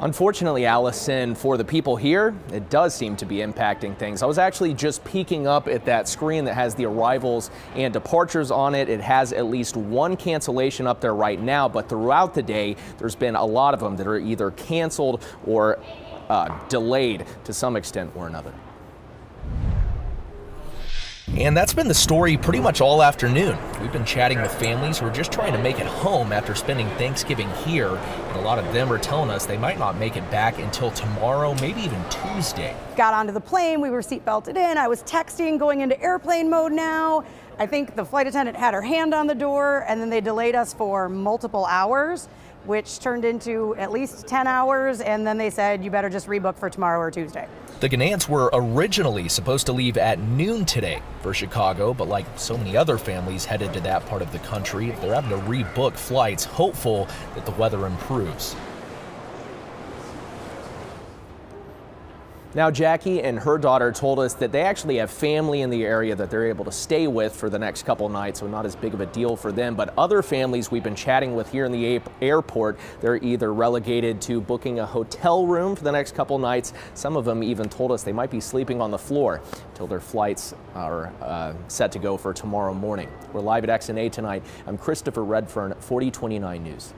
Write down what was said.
Unfortunately, Allison, for the people here, it does seem to be impacting things. I was actually just peeking up at that screen that has the arrivals and departures on it. It has at least one cancellation up there right now, but throughout the day, there's been a lot of them that are either canceled or delayed to some extent or another. And that's been the story pretty much all afternoon. We've been chatting with families who are just trying to make it home after spending Thanksgiving here. And a lot of them are telling us they might not make it back until tomorrow, maybe even Tuesday. Got onto the plane, we were seat belted in, I was texting, going into airplane mode now. I think the flight attendant had her hand on the door, and then they delayed us for multiple hours, which turned into at least 10 hours, and then they said, you better just rebook for tomorrow or Tuesday. The Ganants were originally supposed to leave at noon today for Chicago, but like so many other families headed to that part of the country, they're having to rebook flights, hopeful that the weather improves. Now, Jackie and her daughter told us that they actually have family in the area that they're able to stay with for the next couple nights, so not as big of a deal for them. But other families we've been chatting with here in the airport, they're either relegated to booking a hotel room for the next couple nights. Some of them even told us they might be sleeping on the floor until their flights are set to go for tomorrow morning. We're live at XNA tonight. I'm Christopher Redfern, 4029 News.